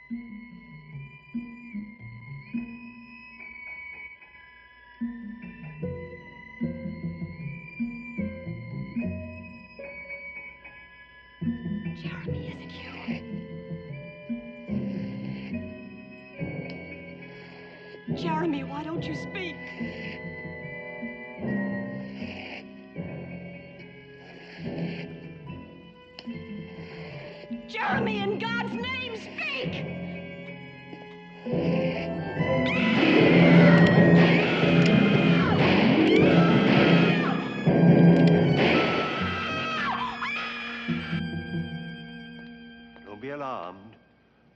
Jeremy, is it you? Jeremy, why don't you speak? Jeremy, in God's name, speak! Don't be alarmed.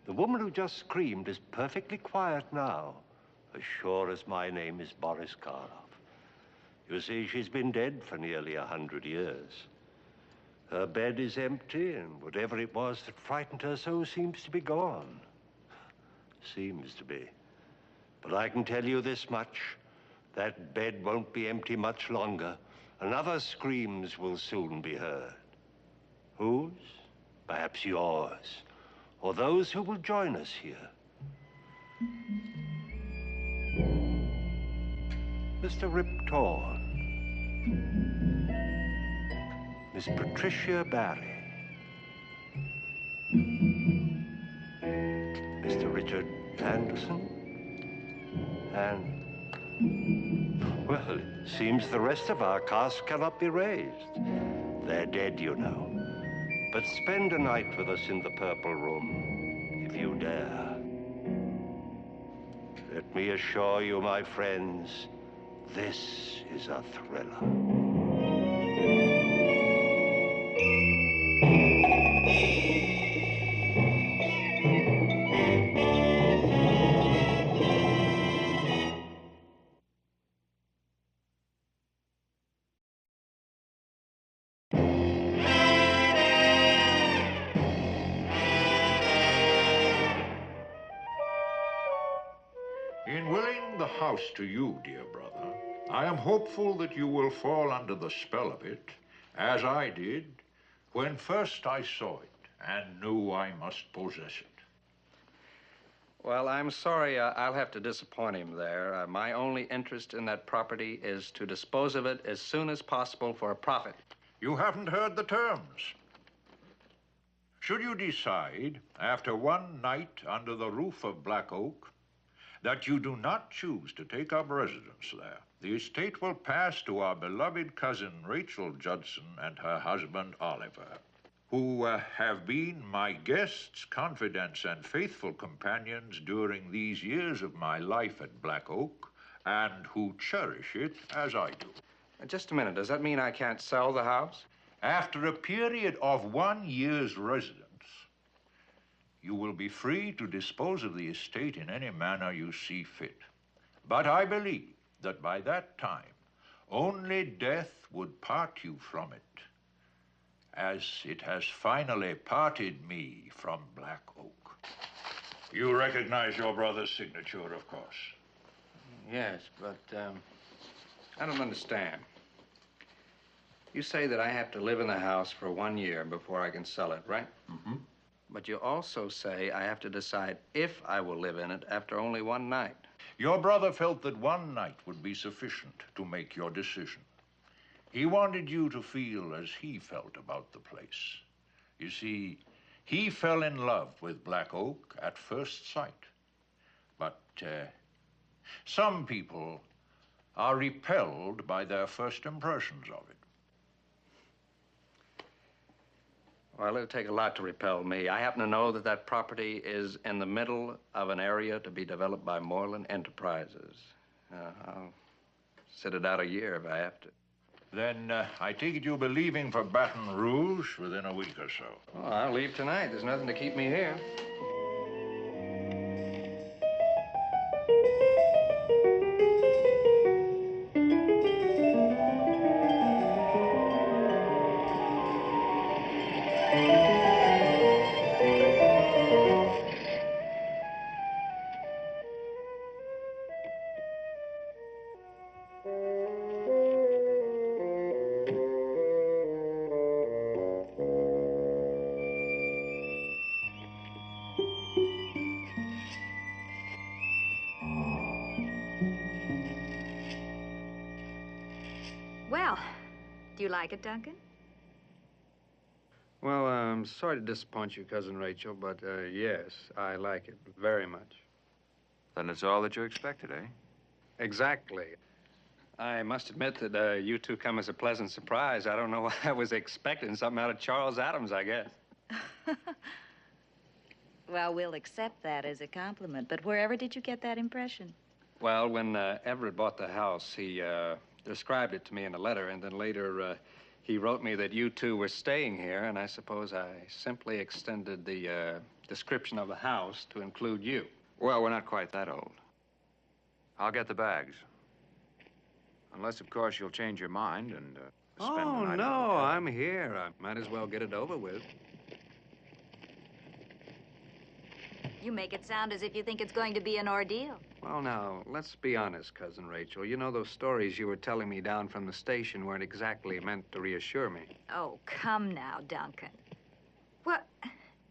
The woman who just screamed is perfectly quiet now, as sure as my name is Boris Karloff. You see, she's been dead for nearly 100 years. Her bed is empty, and whatever it was that frightened her so seems to be gone. Seems to be. But I can tell you this much. That bed won't be empty much longer, and other screams will soon be heard. Whose? Perhaps yours, or those who will join us here. Mr. Rip Torn. Miss Patricia Barry. Mr. Richard Anderson. And, well, it seems the rest of our cast cannot be raised. They're dead, you know. But spend a night with us in the Purple Room, if you dare. Let me assure you, my friends, this is a thriller. In willing the house to you, dear brother, I am hopeful that you will fall under the spell of it, as I did when first I saw it and knew I must possess it. Well, I'm sorry, I'll have to disappoint him there. My only interest in that property is to dispose of it as soon as possible for a profit. You haven't heard the terms. Should you decide, after one night under the roof of Black Oak, that you do not choose to take up residence there, the estate will pass to our beloved cousin Rachel Judson and her husband Oliver, who have been my guests, confidants, and faithful companions during these years of my life at Black Oak, and who cherish it as I do. Just a minute, does that mean I can't sell the house? After a period of 1 year's residence, you will be free to dispose of the estate in any manner you see fit. But I believe that by that time, only death would part you from it, as it has finally parted me from Black Oak. You recognize your brother's signature, of course. Yes, but I don't understand. You say that I have to live in the house for 1 year before I can sell it, right? Mm-hmm. But you also say I have to decide if I will live in it after only one night. Your brother felt that one night would be sufficient to make your decision. He wanted you to feel as he felt about the place. You see, he fell in love with Black Oak at first sight. But some people are repelled by their first impressions of it. Well, it'll take a lot to repel me. I happen to know that that property is in the middle of an area to be developed by Moreland Enterprises. I'll sit it out a year if I have to. Then I take it you'll be leaving for Baton Rouge within a week or so. Oh, I'll leave tonight. There's nothing to keep me here. Well, do you like it, Duncan? Well, I'm sorry to disappoint you, Cousin Rachel, but yes, I like it very much. Then it's all that you expected, eh? Exactly. I must admit that you two come as a pleasant surprise. I don't know what I was expecting. Something out of Charles Adams, I guess. Well, we'll accept that as a compliment, but wherever did you get that impression? Well, when Everett bought the house, he described it to me in a letter, and then later he wrote me that you two were staying here, and I suppose I simply extended the description of the house to include you. Well, we're not quite that old. I'll get the bags. Unless, of course, you'll change your mind and spend the Oh, night. no, I'm here. I might as well get it over with. You make it sound as if you think it's going to be an ordeal. Well, now, let's be honest, Cousin Rachel. You know, those stories you were telling me down from the station weren't exactly meant to reassure me. Oh, come now, Duncan. Well,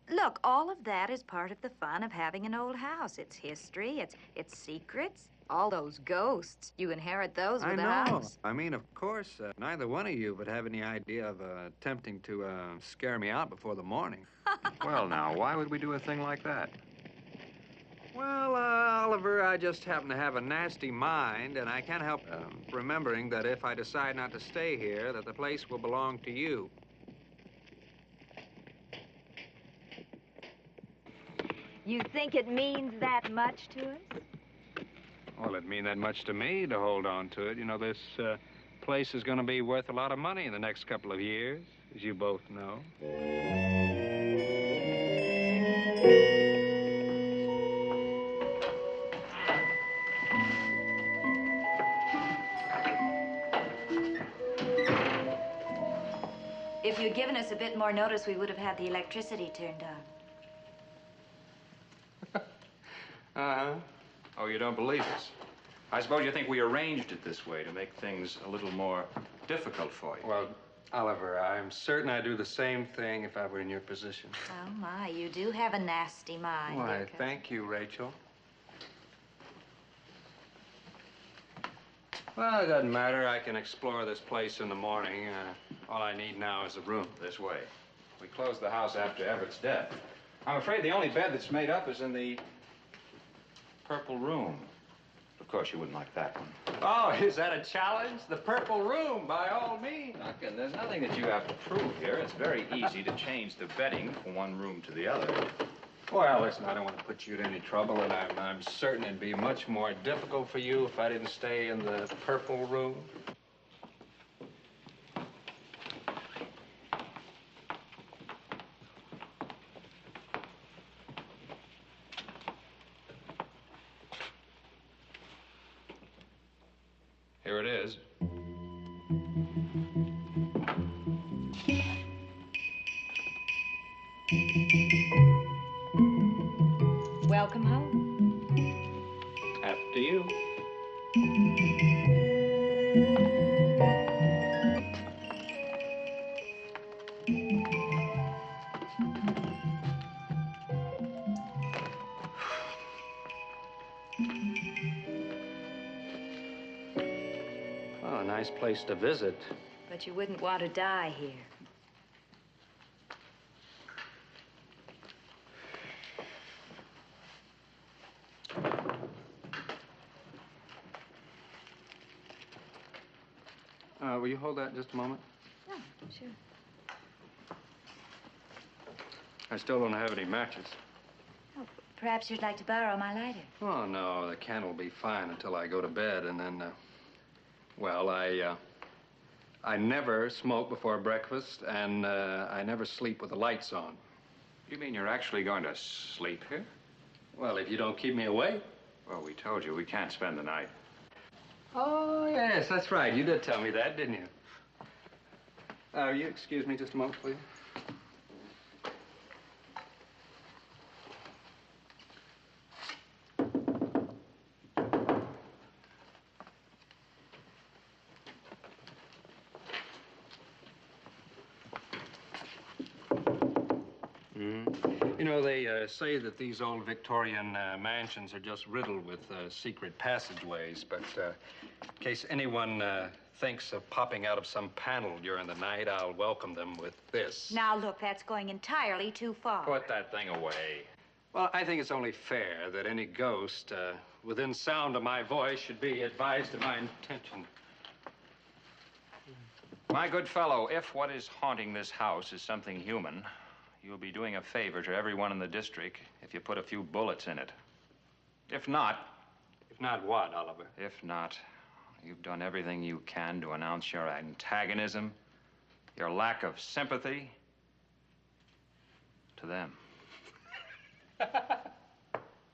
look, all of that is part of the fun of having an old house. It's history, it's secrets, all those ghosts. You inherit those with the house. I mean, of course, neither one of you would have any idea of attempting to scare me out before the morning. Well, now, why would we do a thing like that? Well, Oliver, I just happen to have a nasty mind, and I can't help remembering that if I decide not to stay here, that the place will belong to you. You think it means that much to us? Well, it'd mean that much to me to hold on to it. You know, this place is going to be worth a lot of money in the next couple of years, as you both know. If you'd given us a bit more notice, we would have had the electricity turned on. Uh-huh. Oh, you don't believe us? I suppose you think we arranged it this way to make things a little more difficult for you. Well, Oliver, I'm certain I'd do the same thing if I were in your position. Oh, my, you do have a nasty mind. Why, Duncan. thank you, Rachel. Well, it doesn't matter. I can explore this place in the morning. All I need now is a room. This way. We closed the house after Everett's death. I'm afraid the only bed that's made up is in the purple room. Of course, you wouldn't like that one. Oh, is that a challenge? The purple room, by all means. Duncan, there's nothing that you have to prove here. It's very easy to change the bedding from one room to the other. Well, listen, I don't want to put you to any trouble, and I'm certain it'd be much more difficult for you if I didn't stay in the purple room. Here it is. Welcome home. After you. Oh, a nice place to visit. But you wouldn't want to die here. Will you hold that just a moment? Oh, sure. I still don't have any matches. Oh, perhaps you'd like to borrow my lighter. Oh, no, the can will be fine until I go to bed, and then, well, I never smoke before breakfast, and I never sleep with the lights on. You mean you're actually going to sleep here? Well, if you don't keep me awake. Well, we told you we can't spend the night. Oh, yes, that's right. You did tell me that, didn't you? Will you excuse me just a moment, please? You know, they say that these old Victorian mansions are just riddled with secret passageways, but in case anyone thinks of popping out of some panel during the night, I'll welcome them with this. Now, look, that's going entirely too far. Put that thing away. Well, I think it's only fair that any ghost within sound of my voice should be advised of my intention. My good fellow, if what is haunting this house is something human, you'll be doing a favor to everyone in the district if you put a few bullets in it. If not... If not what, Oliver? If not, you've done everything you can to announce your antagonism, your lack of sympathy to them. At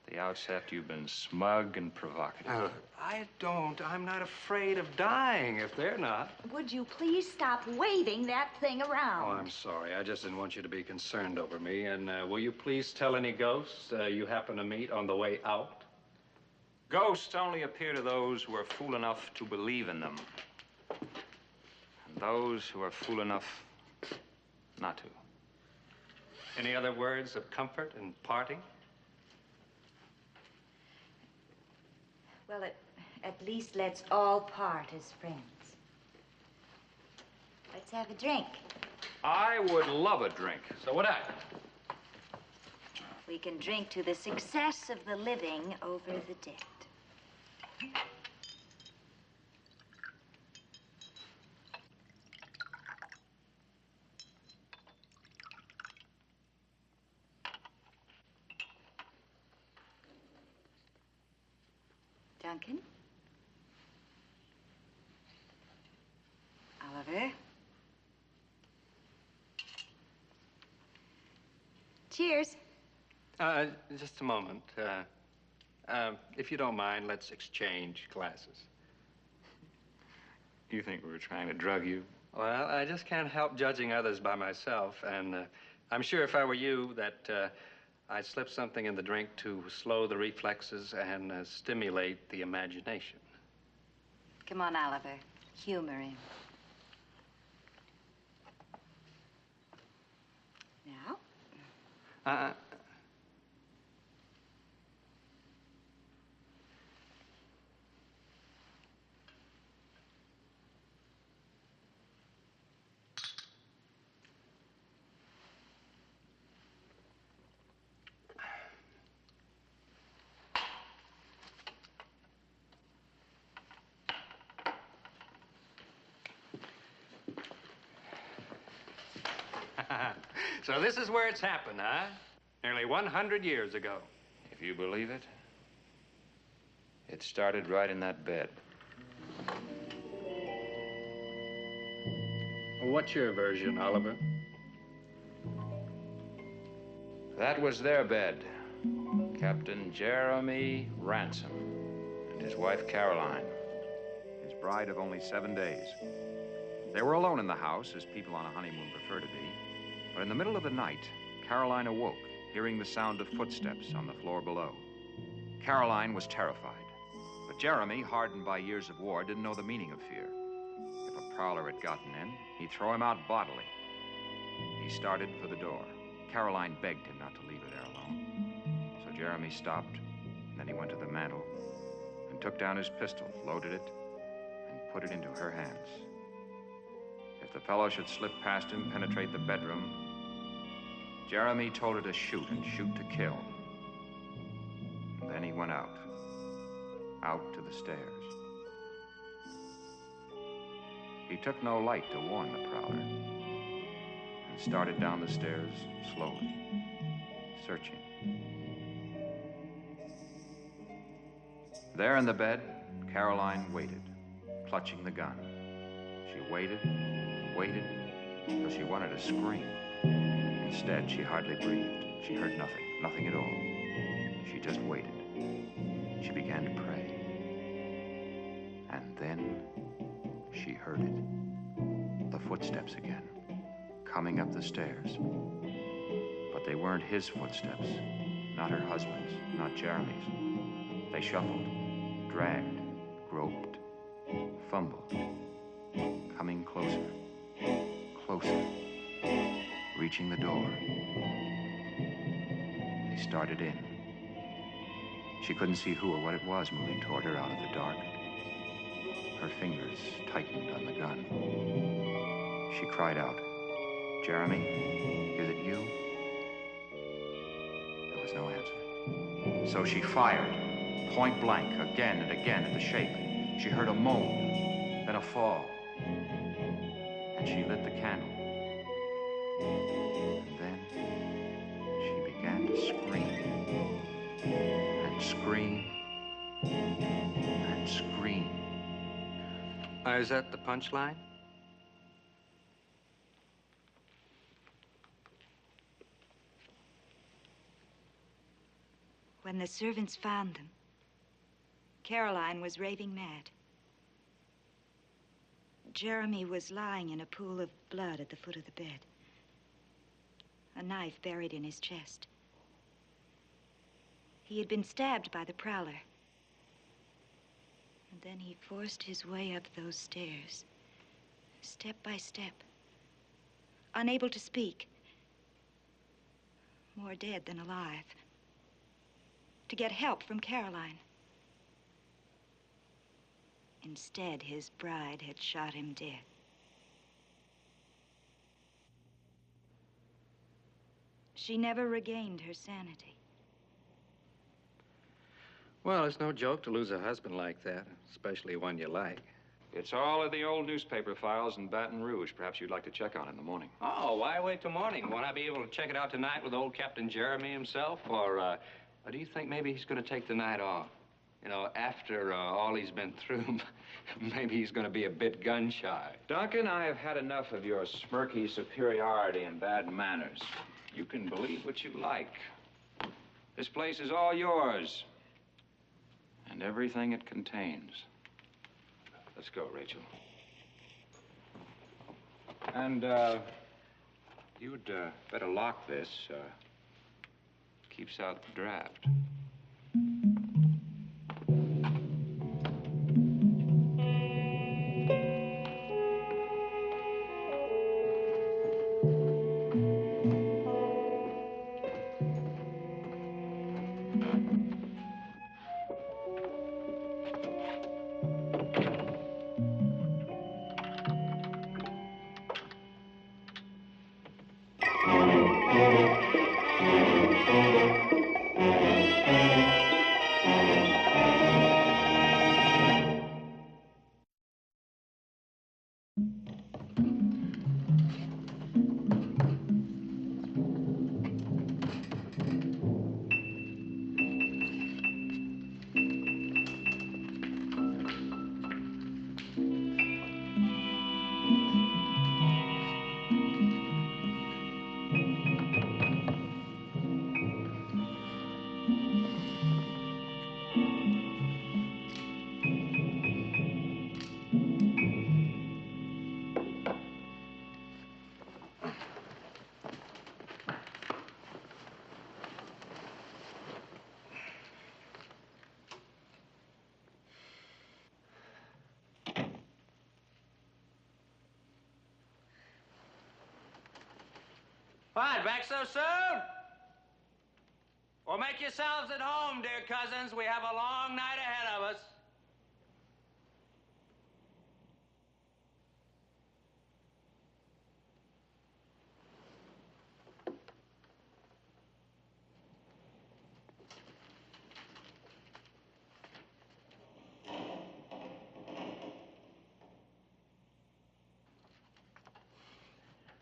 the outset, you've been smug and provocative. I'm not afraid of dying if they're not. Would you please stop waving that thing around? Oh, I'm sorry. I just didn't want you to be concerned over me. And will you please tell any ghosts you happen to meet on the way out? Ghosts only appear to those who are fool enough to believe in them. And those who are fool enough not to. Any other words of comfort in parting? Well, at least let's all part as friends. Let's have a drink. I would love a drink. So would I. We can drink to the success of the living over the dead. Duncan? Oliver? Cheers. Just a moment. If you don't mind, let's exchange glasses. You think we were trying to drug you? Well, I just can't help judging others by myself, and I'm sure if I were you that I'd slip something in the drink to slow the reflexes and stimulate the imagination. Come on, Oliver. Humor him. Now? So this is where it's happened, huh? Nearly 100 years ago. If you believe it, it started right in that bed. What's your version, Oliver? That was their bed. Captain Jeremy Ransom and his wife Caroline. His bride of only 7 days. They were alone in the house, as people on a honeymoon prefer to be. But in the middle of the night, Caroline awoke, hearing the sound of footsteps on the floor below. Caroline was terrified. But Jeremy, hardened by years of war, didn't know the meaning of fear. If a prowler had gotten in, he'd throw him out bodily. He started for the door. Caroline begged him not to leave her there alone. So Jeremy stopped, and then he went to the mantel and took down his pistol, loaded it, and put it into her hands. If the fellow should slip past him, penetrate the bedroom, Jeremy told her to shoot and shoot to kill. And then he went out to the stairs. He took no light to warn the prowler and started down the stairs slowly, searching. There in the bed, Caroline waited, clutching the gun. She waited, waited, till she wanted to scream. Instead, she hardly breathed. She heard nothing, nothing at all. She just waited. She began to pray. And then she heard it. The footsteps again, coming up the stairs. But they weren't his footsteps, not her husband's, not Jeremy's. They shuffled, dragged, groped, fumbled, coming closer, closer, reaching the door. They started in. She couldn't see who or what it was moving toward her out of the dark. Her fingers tightened on the gun. She cried out, "Jeremy, is it you?" There was no answer. So she fired, point blank, again and again at the shape. She heard a moan, then a fall. And she lit the candle. And then she began to scream. And scream. And scream. Is that the punchline? When the servants found them, Caroline was raving mad. Jeremy was lying in a pool of blood at the foot of the bed, a knife buried in his chest. He had been stabbed by the prowler. And then he forced his way up those stairs, step by step, unable to speak, more dead than alive, to get help from Caroline. Instead, his bride had shot him dead. She never regained her sanity. Well, it's no joke to lose a husband like that, especially one you like. It's all in the old newspaper files in Baton Rouge. Perhaps you'd like to check on it in the morning. Oh, why wait till morning? Won't I be able to check it out tonight with old Captain Jeremy himself? Or do you think maybe he's going to take the night off? You know, after all he's been through, maybe he's going to be a bit gun-shy. Duncan, I have had enough of your smirky superiority and bad manners. You can believe what you like. This place is all yours. And everything it contains. Let's go, Rachel. And, you'd better lock this. Keeps out the draft. What, back so soon? Well, make yourselves at home, dear cousins. We have a long night ahead of us.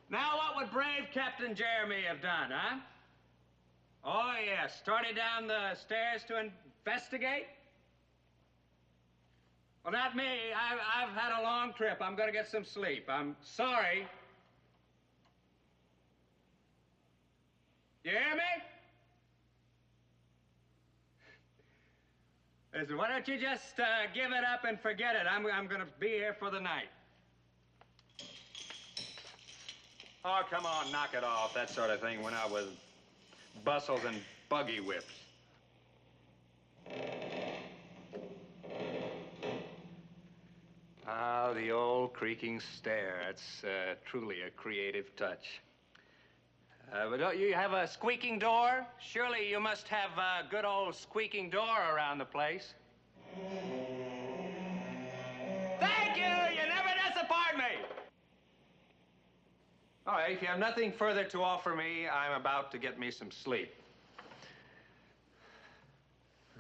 Now, what would brave Captain Jeremy have done, huh? Oh, yes, started down the stairs to investigate? Well, not me. I've had a long trip. I'm going to get some sleep. I'm sorry. You hear me? Listen, why don't you just give it up and forget it? I'm going to be here for the night. Oh, come on, knock it off. That sort of thing went out with bustles and buggy whips. Ah, the old creaking stair. It's truly a creative touch. But don't you have a squeaking door? Surely you must have a good old squeaking door around the place. There! Pardon me. All right, if you have nothing further to offer me, I'm about to get me some sleep.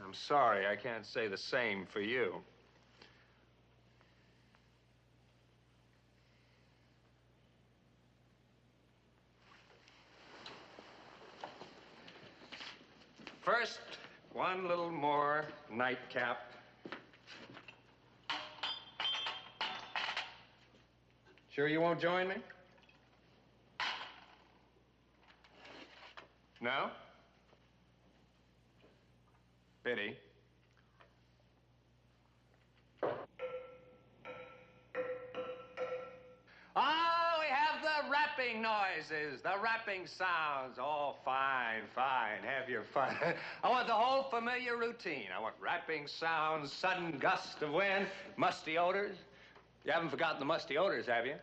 I'm sorry, I can't say the same for you. First, one little more nightcap. Sure you won't join me? No? Pity. Oh, we have the rapping noises, the rapping sounds. Oh, fine, fine. Have your fun. I want the whole familiar routine. I want rapping sounds, sudden gust of wind, musty odors. You haven't forgotten the musty odors, have you?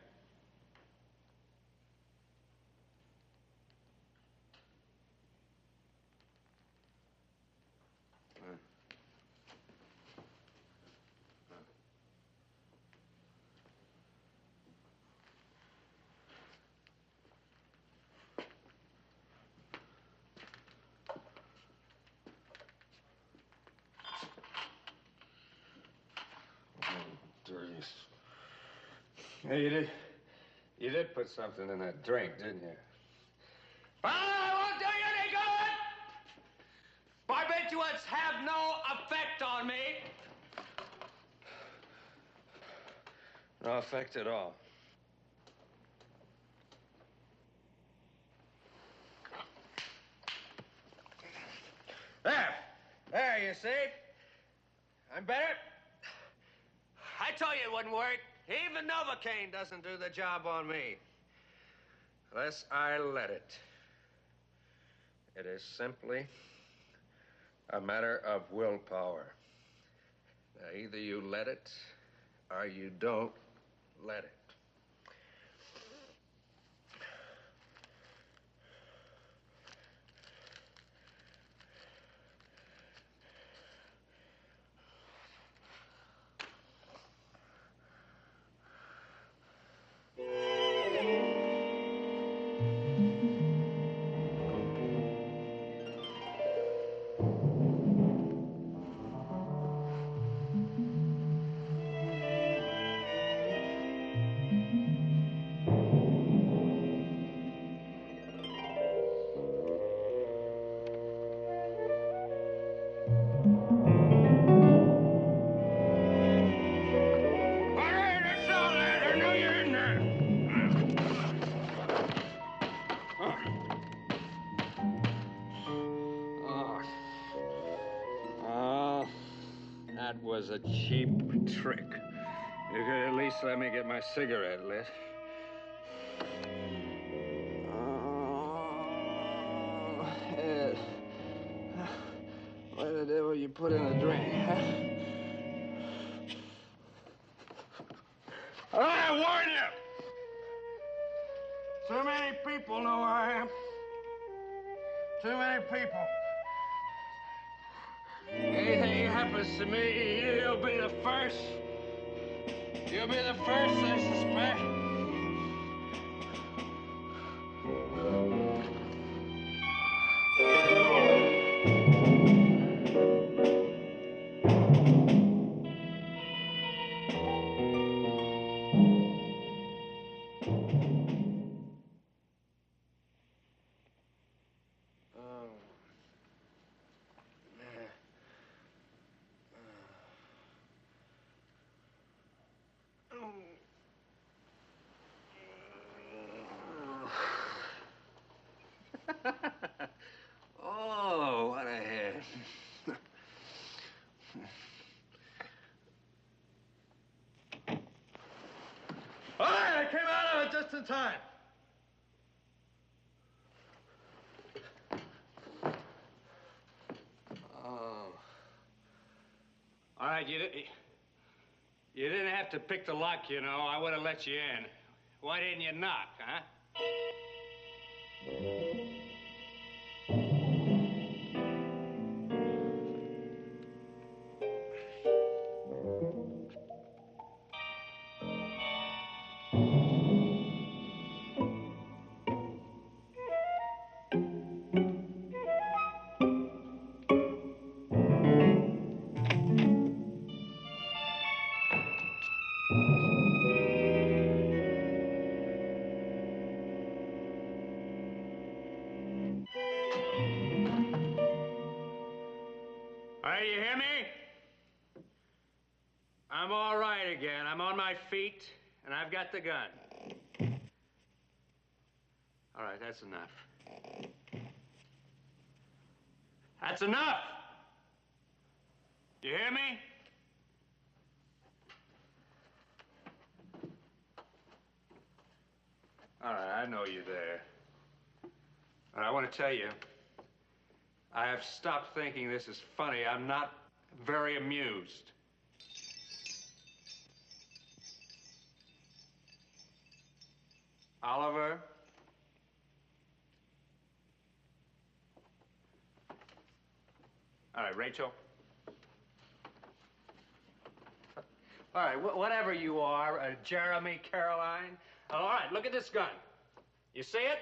Yeah, you did put something in that drink, didn't you? Well, I won't do you any good! Barbiturates have no effect on me. No effect at all. There, you see? I'm better. I told you it wouldn't work. Even Novocaine doesn't do the job on me. Unless I let it. It is simply a matter of willpower. Now, either you let it or you don't let it. That was a cheap trick. You could at least let me get my cigarette lit. Oh, Ed. Why the devil you put in a drink, huh? I warn you! Too many people know where I am. Too many people. Anything happens to me, you'll be the first. You'll be the first I suspect. Oh, what a head. All right, I came out of it just in time. Oh. All right, you didn't have to pick the lock, you know. I would have let you in. Why didn't you knock, huh? Hey, you hear me? I'm all right again. I'm on my feet, and I've got the gun. All right, that's enough. That's enough! You hear me? All right, I know you're there. But I want to tell you, I have stopped thinking this is funny. I'm not very amused. Oliver? All right, Rachel. All right, whatever you are, Jeremy, Caroline. All right, look at this gun. You see it?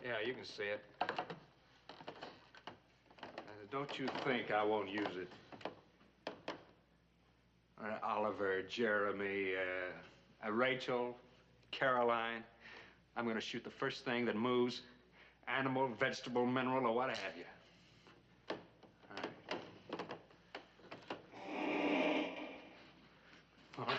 Yeah, you can see it. Don't you think I won't use it? All right, Oliver, Jeremy, Rachel, Caroline. I'm going to shoot the first thing that moves, animal, vegetable, mineral, or what have you. All right.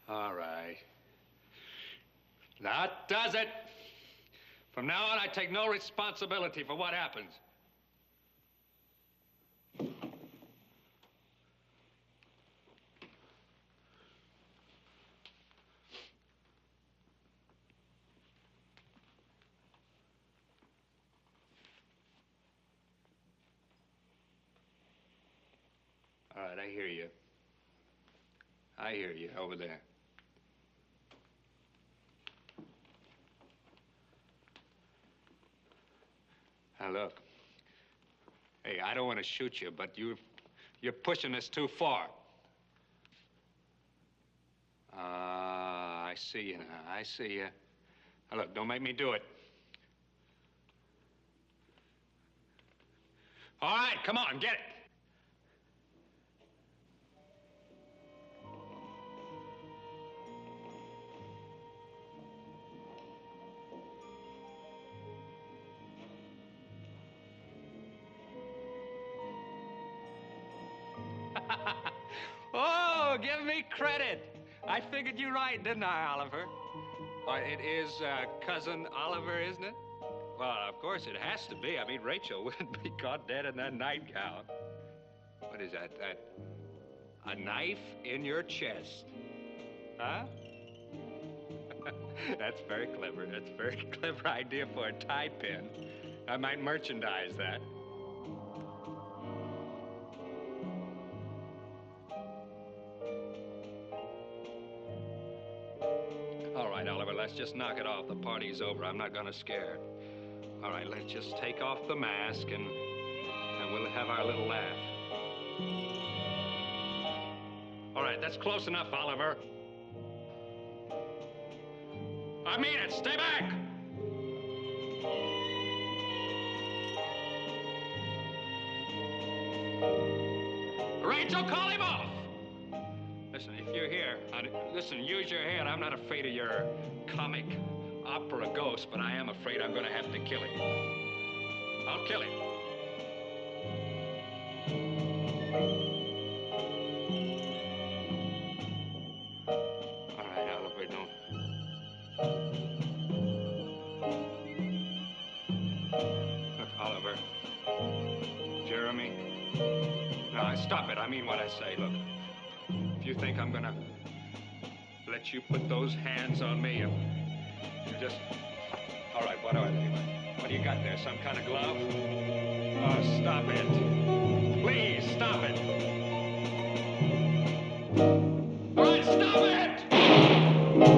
All right. That does it. From now on, I take no responsibility for what happens. All right, I hear you. I hear you over there. Now, look. Hey, I don't want to shoot you, but you're pushing this too far. I see you now. I see you. Now, look, don't make me do it. All right, come on, get it. Oh, give me credit. I figured you right, didn't I, Oliver? Why, it is Cousin Oliver, isn't it? Well, of course it has to be. I mean, Rachel wouldn't be caught dead in that nightgown. What is that? A knife in your chest? Huh? That's very clever. That's a very clever idea for a tie pin. I might merchandise that. All right, Oliver, let's just knock it off. The party's over. I'm not gonna scare. All right, let's just take off the mask and we'll have our little laugh. All right, that's close enough, Oliver. I mean it. Stay back. Rachel, call him off. Listen, if you're here, listen, use your head. I'm not afraid of your comic opera ghost, but I am afraid I'm going to have to kill him. I'll kill him. All right, Oliver, don't. Look, Oliver. Jeremy. No, stop it. I mean what I say. Look. If you think I'm gonna let you put those hands on me, you just... All right, what do you got there? Some kind of glove? Oh, stop it. Please, stop it. All right, stop it!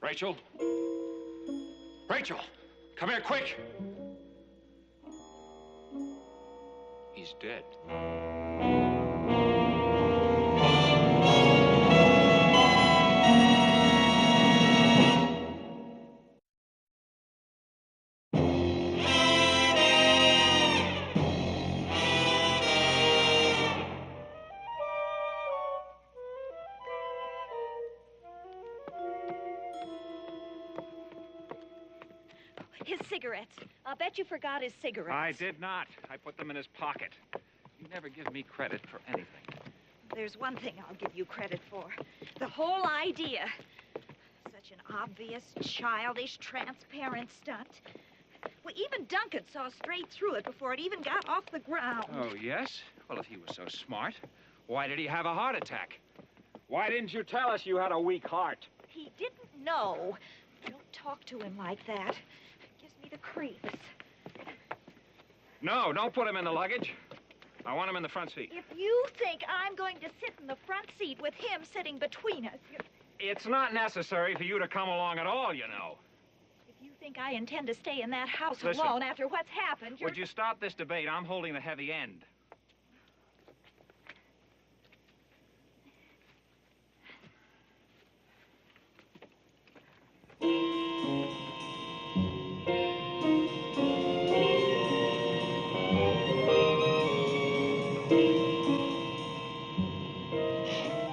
Rachel? Rachel! Come here, quick! He's dead. His cigarettes. I'll bet you forgot his cigarettes. I did not. I put them in his pocket. You never give me credit for anything. There's one thing I'll give you credit for. The whole idea. Such an obvious, childish, transparent stunt. Well, even Duncan saw straight through it before it even got off the ground. Oh, yes? Well, if he was so smart, why did he have a heart attack? Why didn't you tell us you had a weak heart? He didn't know. Don't talk to him like that. Gives me the creeps. No, don't put him in the luggage. I want him in the front seat. If you think I'm going to sit in the front seat with him sitting between us, It's not necessary for you to come along at all, you know. if you think I intend to stay in that house Listen. alone after what's happened, Would you stop this debate? I'm holding the heavy end.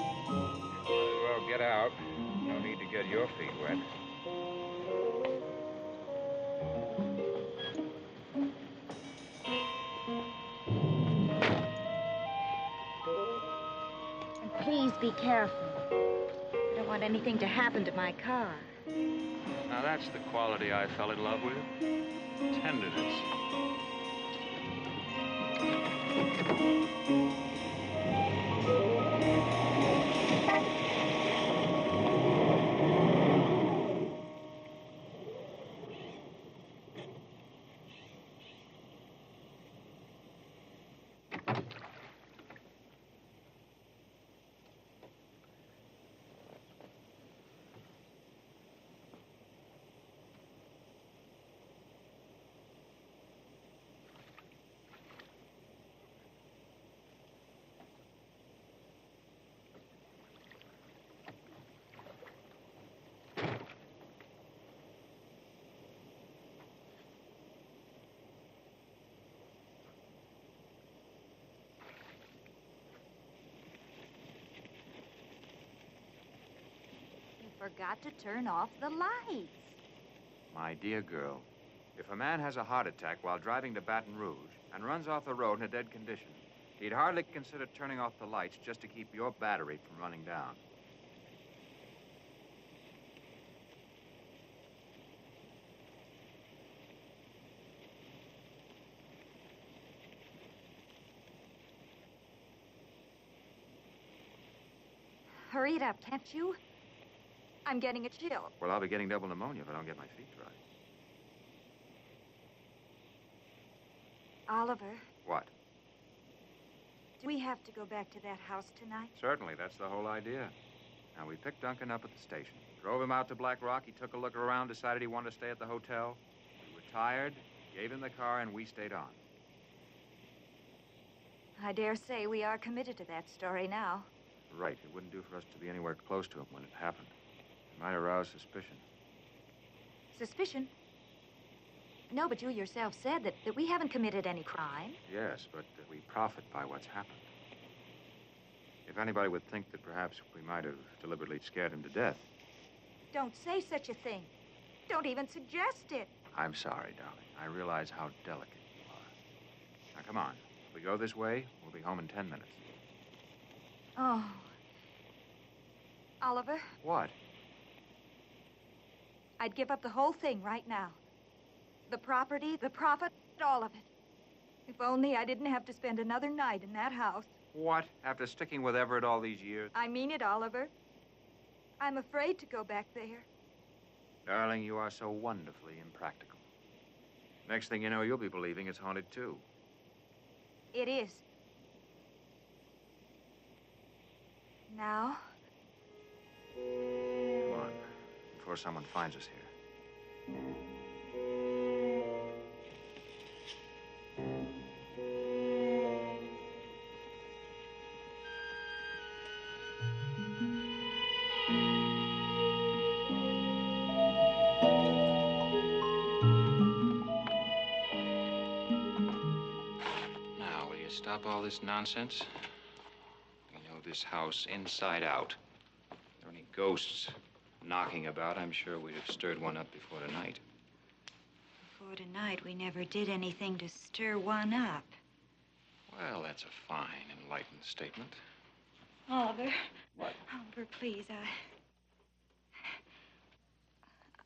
Well, get out. No need to get your feet wet. And please be careful. I don't want anything to happen to my car. Now, that's the quality I fell in love with. Tenderness. Forgot to turn off the lights. My dear girl, if a man has a heart attack while driving to Baton Rouge and runs off the road in a dead condition, he'd hardly consider turning off the lights just to keep your battery from running down. Hurry it up, can't you? I'm getting a chill. Well, I'll be getting double pneumonia if I don't get my feet dry. Oliver, What? Do we have to go back to that house tonight? Certainly, that's the whole idea. Now, we picked Duncan up at the station, drove him out to Black Rock. He took a look around, decided he wanted to stay at the hotel. We were tired, gave him the car, and we stayed on. I dare say we are committed to that story now. Right. It wouldn't do for us to be anywhere close to him when it happened. It might arouse suspicion. Suspicion? No, but you yourself said that we haven't committed any crime. Yes, but we profit by what's happened. If anybody would think that perhaps we might have deliberately scared him to death. Don't say such a thing. Don't even suggest it. I'm sorry, darling. I realize how delicate you are. Now, come on. If we go this way, we'll be home in 10 minutes. Oh. Oliver, What? I'd give up the whole thing right now. The property, the profit, all of it. If only I didn't have to spend another night in that house. What? After sticking with Everett all these years? I mean it, Oliver. I'm afraid to go back there. Darling, you are so wonderfully impractical. Next thing you know, you'll be believing it's haunted, too. It is. Now? Come on, before someone finds us here. Now, will you stop all this nonsense? We know this house inside out. If there are any ghosts knocking about, I'm sure we'd have stirred one up before tonight. Before tonight, we never did anything to stir one up. Well, that's a fine, enlightened statement. Oliver. What? Oliver, please,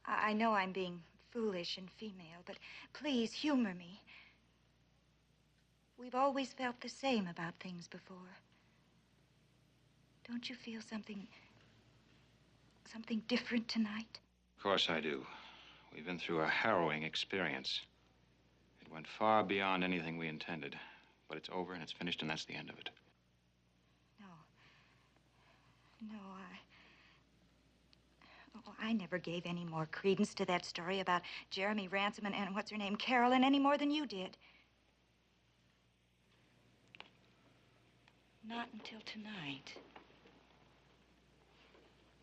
I know I'm being foolish and female, but please humor me. We've always felt the same about things before. Don't you feel something different tonight? Of course I do. We've been through a harrowing experience. It went far beyond anything we intended. But it's over and it's finished and that's the end of it. No, I never gave any more credence to that story about Jeremy Ransom and what's her name, Carolyn, any more than you did. Not until tonight.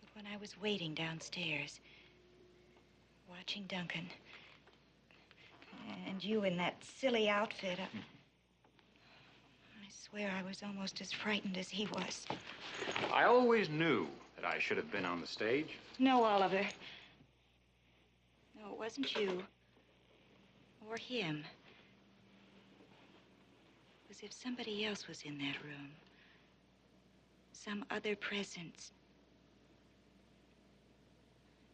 But when I was waiting downstairs, watching Duncan, and you in that silly outfit, I swear I was almost as frightened as he was. I always knew that I should have been on the stage. No, Oliver. No, it wasn't you. Or him. It was if somebody else was in that room. Some other presence.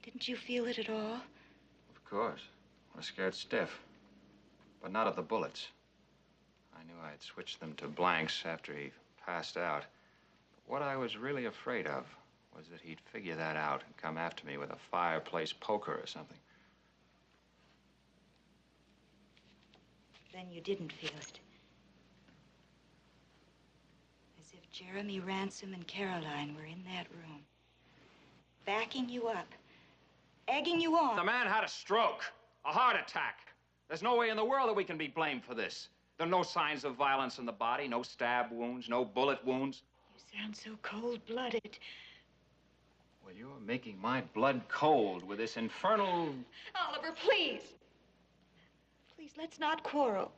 Didn't you feel it at all? Of course. I was scared stiff. But not of the bullets. I knew I'd switched them to blanks after he passed out. But what I was really afraid of was that he'd figure that out and come after me with a fireplace poker or something. Then you didn't feel it. As if Jeremy Ransom and Caroline were in that room. Backing you up. Egging you on. The man had a stroke. A heart attack. There's no way in the world that we can be blamed for this. There are no signs of violence in the body, no stab wounds, no bullet wounds. You sound so cold-blooded. Well, you're making my blood cold with this infernal... Oliver, please. Please, let's not quarrel.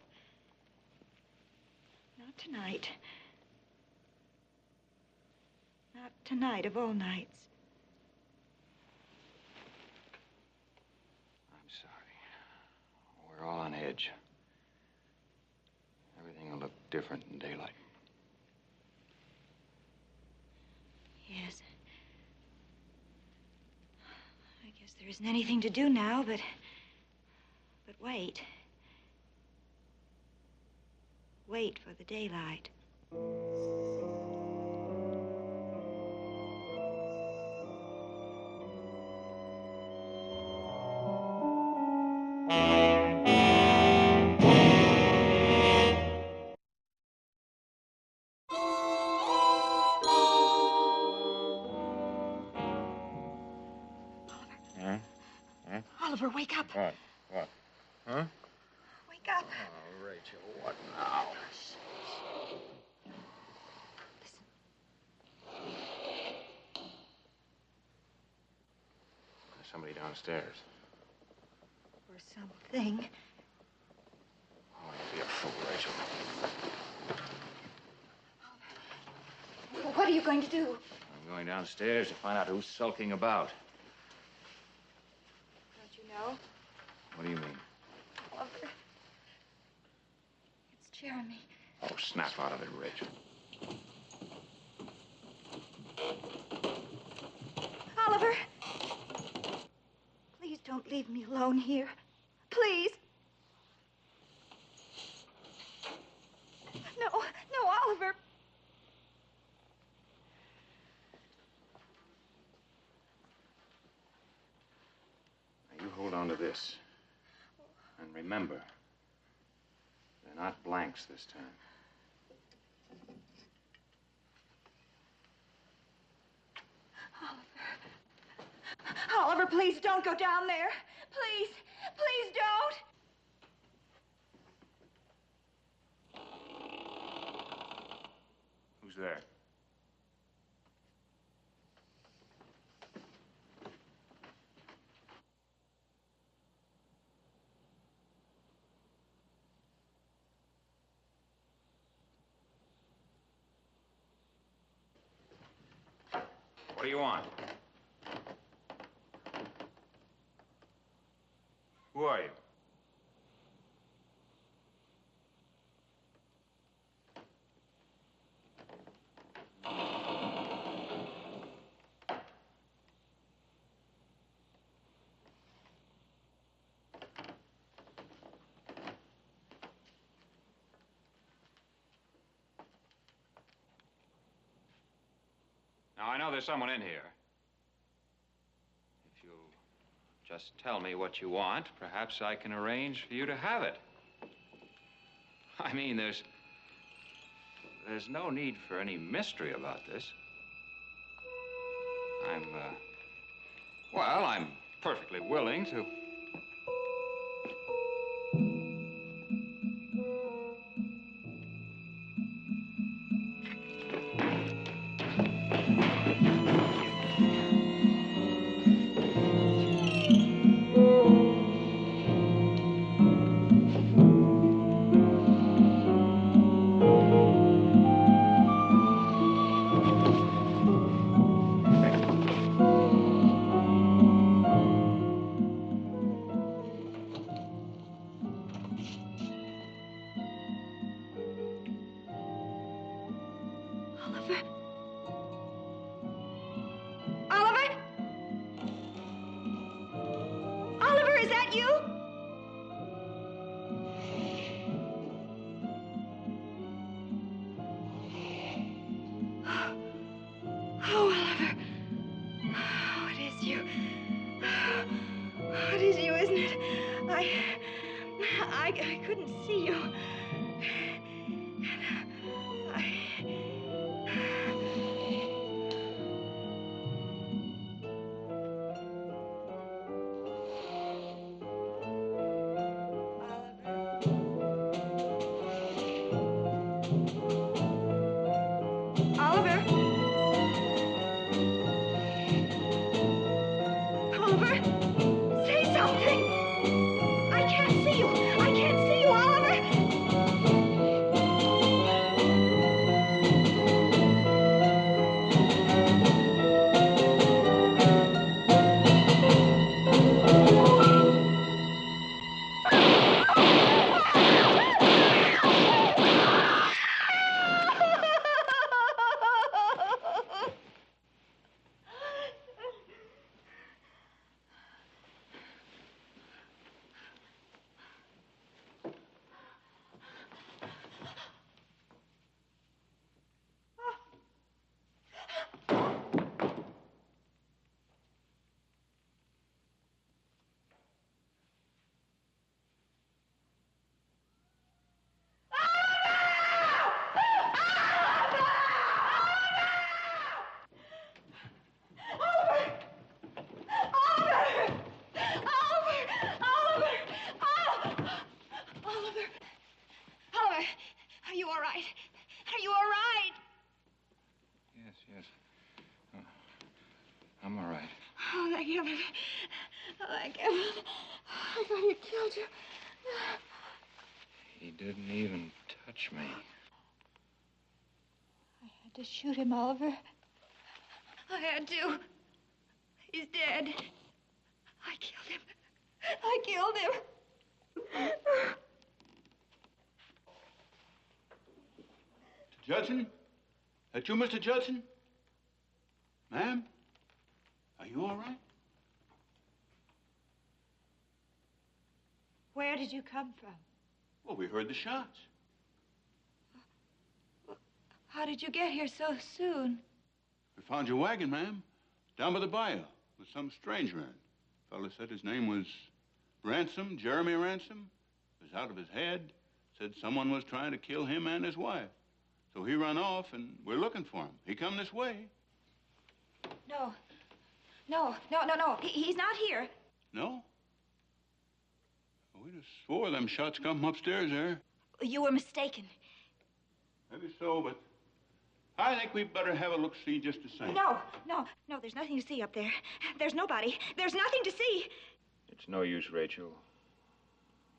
Not tonight. Not tonight of all nights. I'm sorry. We're all on edge. Everything will look different in daylight. Yes. I guess there isn't anything to do now, but wait. Wait for the daylight. Oliver, wake up. What? What? Huh? Wake up. Oh, Rachel, what now? There's somebody downstairs. Or something. Oh, don't be a fool, Rachel. Well, what are you going to do? I'm going downstairs to find out who's sulking about. Don't you know? What do you mean? Oliver. It's Jeremy. Oh, snap out of it, Rachel. Oliver. Please don't leave me alone here. Please. No, Oliver. Now, you hold on to this. And remember, they're not blanks this time. Oliver, please don't go down there. Please, please don't. Who's there? What do you want? Who are you? Now, I know there's someone in here. If you'll just tell me what you want, perhaps I can arrange for you to have it. I mean, there's no need for any mystery about this. I'm perfectly willing to... Oliver, is that you? Oh, Oliver. Oh, it is you. Oh, it is you, isn't it? I couldn't see you. Oliver? Oliver? Say something! I can't see you! I can't see you, Oliver! you all right? Are you all right? Yes. I'm all right. Oh, thank heaven. Oh, thank heaven. I thought he killed you. He didn't even touch me. I had to shoot him, Oliver. I had to. He's dead. I killed him. I killed him. Judson? That you, Mr. Judson? Ma'am? Are you all right? Where did you come from? Well, we heard the shots. How did you get here so soon? We found your wagon, ma'am, down by the bayou with some stranger in it. Fellow said his name was Ransom, Jeremy Ransom. Was out of his head. Said someone was trying to kill him and his wife. So he run off, and we're looking for him. He come this way. No. He's not here. No? We just swore them shots come from upstairs there. You were mistaken. Maybe so, but I think we'd better have a look-see just the same. No. There's nothing to see up there. There's nobody. There's nothing to see. It's no use, Rachel.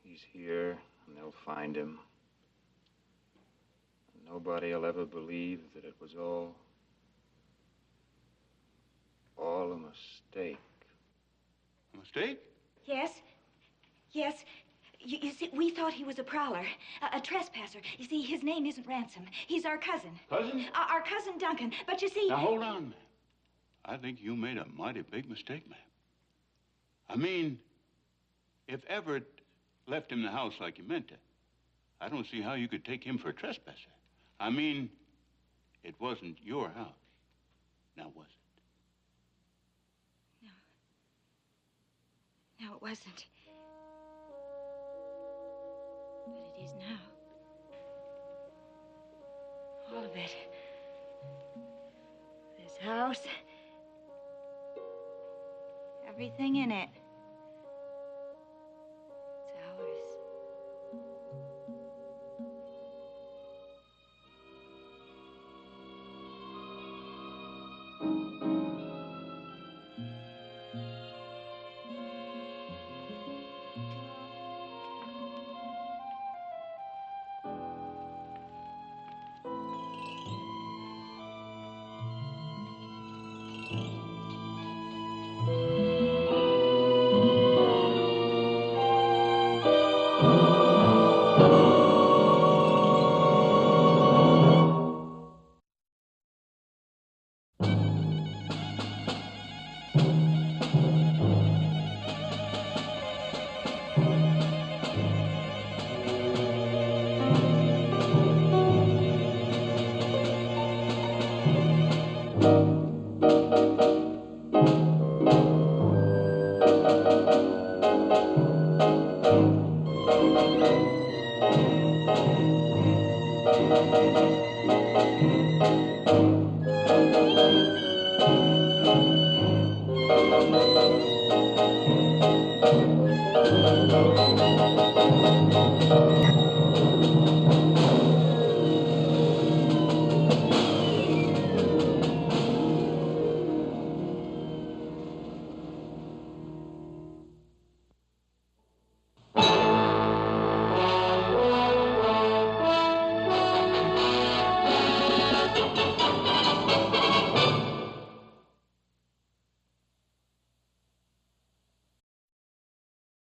He's here, and they'll find him. And nobody will ever believe that it was all a mistake. A mistake? Yes. You see, we thought he was a prowler, a trespasser. You see, his name isn't Ransom. He's our cousin. Cousin? Our cousin Duncan. But you see... Now, hold on, ma'am. I think you made a mighty big mistake, ma'am. I mean, if Everett left him the house like he meant to, I don't see how you could take him for a trespasser. I mean, it wasn't your house. Now, was it? No, it wasn't. But it is now. All of it. This house. Everything in it. It's ours.